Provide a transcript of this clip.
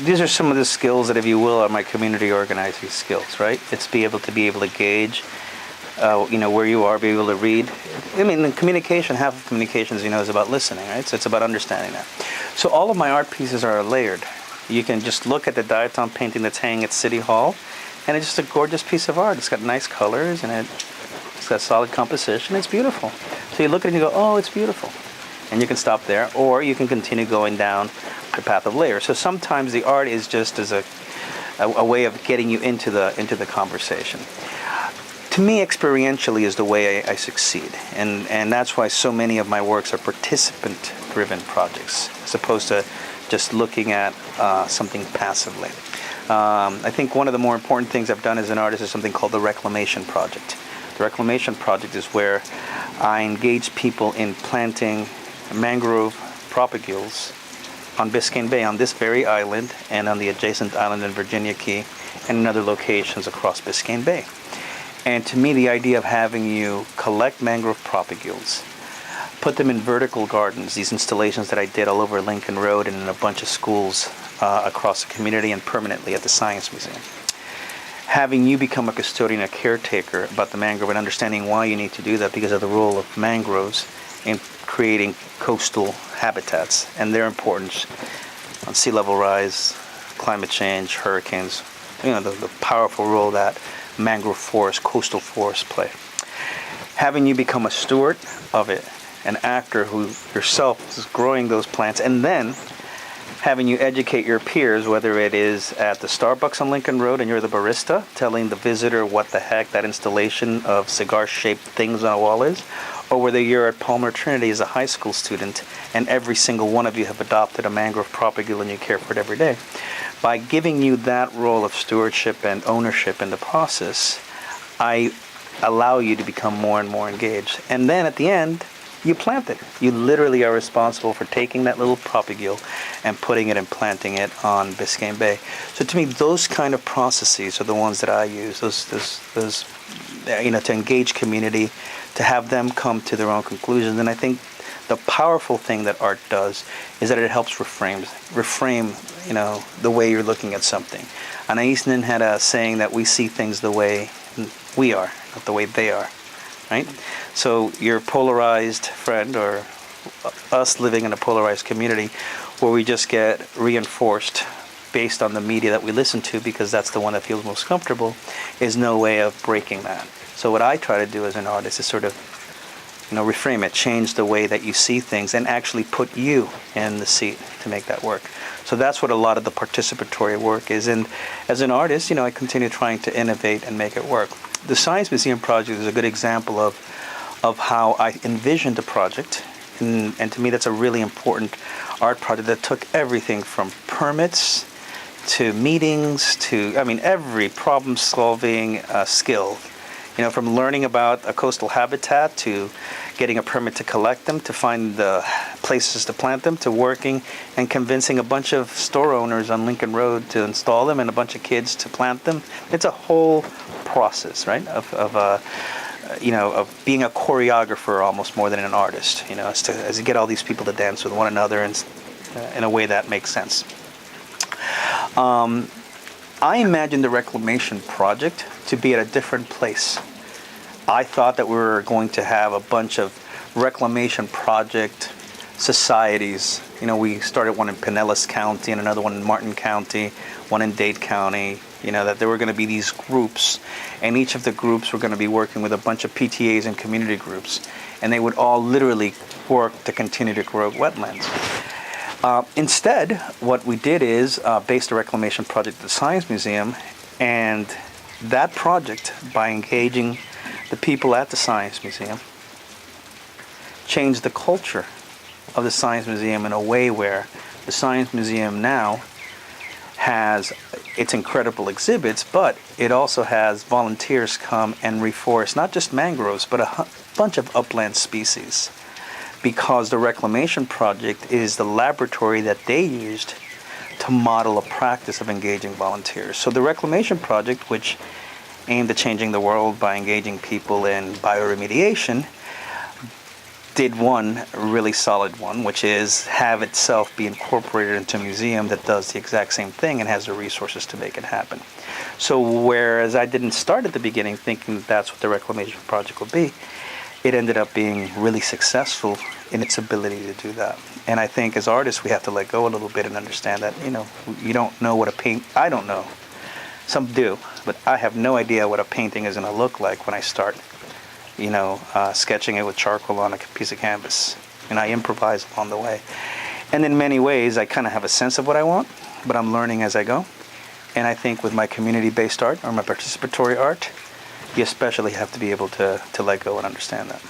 These are some of the skills that, if you will, are my community organizing skills, right? It's be able to gauge, where you are, be able to read. I mean, in communication, half of communications, is about listening, right? So it's about understanding that. So all of my art pieces are layered. You can just look at the diatom painting that's hanging at City Hall, and it's just a gorgeous piece of art. It's got nice colors, and it's got solid composition. It's beautiful. So you look at it and you go, oh, it's beautiful. And you can stop there, or you can continue going down the path of layers. So sometimes the art is just as a way of getting you into the conversation. To me, experientially is the way I succeed, and that's why so many of my works are participant-driven projects, as opposed to just looking at something passively. I think one of the more important things I've done as an artist is something called the Reclamation Project. The Reclamation Project is where I engage people in planting mangrove propagules on Biscayne Bay, on this very island, and on the adjacent island in Virginia Key, and in other locations across Biscayne Bay. And to me, the idea of having you collect mangrove propagules, put them in vertical gardens, these installations that I did all over Lincoln Road and in a bunch of schools across the community and permanently at the Science Museum. Having you become a custodian, a caretaker about the mangrove, and understanding why you need to do that because of the role of mangroves in creating coastal habitats and their importance on sea level rise, climate change, hurricanes, the powerful role that mangrove forests, coastal forests play. Having you become a steward of it, an actor who yourself is growing those plants, and then having you educate your peers, whether it is at the Starbucks on Lincoln Road and you're the barista, telling the visitor what the heck that installation of cigar-shaped things on a wall is, or whether you're at Palmer Trinity as a high school student and every single one of you have adopted a mangrove propagule and you care for it every day. By giving you that role of stewardship and ownership in the process, I allow you to become more and more engaged. And then at the end, you plant it. You literally are responsible for taking that little propagule and putting it and planting it on Biscayne Bay. So to me, those kind of processes are the ones that I use. Those to engage community, to have them come to their own conclusions. And I think the powerful thing that art does is that it helps reframe, the way you're looking at something. Anais Nin had a saying that we see things the way we are, not the way they are. Right? So your polarized friend, or us living in a polarized community where we just get reinforced based on the media that we listen to because that's the one that feels most comfortable, is no way of breaking that. So what I try to do as an artist is sort of reframe it, change the way that you see things, and actually put you in the seat to make that work. So that's what a lot of the participatory work is. And as an artist, I continue trying to innovate and make it work. The Science Museum project is a good example of how I envisioned a project. And to me, that's a really important art project that took everything from permits to meetings to, every problem-solving skill. From learning about a coastal habitat to getting a permit to collect them, to find the places to plant them, to working and convincing a bunch of store owners on Lincoln Road to install them and a bunch of kids to plant them. It's a whole process, right, of being a choreographer almost more than an artist, as you get all these people to dance with one another and in a way that makes sense. I imagined the Reclamation Project to be at a different place. I thought that we were going to have a bunch of Reclamation Project societies. We started one in Pinellas County and another one in Martin County, one in Dade County, that there were going to be these groups, and each of the groups were going to be working with a bunch of PTAs and community groups, and they would all literally work to continue to grow wetlands. Instead, what we did is based a reclamation project at the Science Museum, and that project, by engaging the people at the Science Museum, changed the culture of the Science Museum in a way where the Science Museum now has its incredible exhibits, but it also has volunteers come and reforest not just mangroves, but a bunch of upland species, because the Reclamation Project is the laboratory that they used to model a practice of engaging volunteers. So the Reclamation Project, which aimed at changing the world by engaging people in bioremediation, did one really solid one, which is have itself be incorporated into a museum that does the exact same thing and has the resources to make it happen. So whereas I didn't start at the beginning thinking that that's what the reclamation project would be, it ended up being really successful in its ability to do that. And I think as artists we have to let go a little bit and understand that, you don't know what I don't know. Some do, but I have no idea what a painting is going to look like when I start, sketching it with charcoal on a piece of canvas. And I improvise along the way. And in many ways, I kind of have a sense of what I want, but I'm learning as I go. And I think with my community-based art or my participatory art, you especially have to be able to let go and understand that.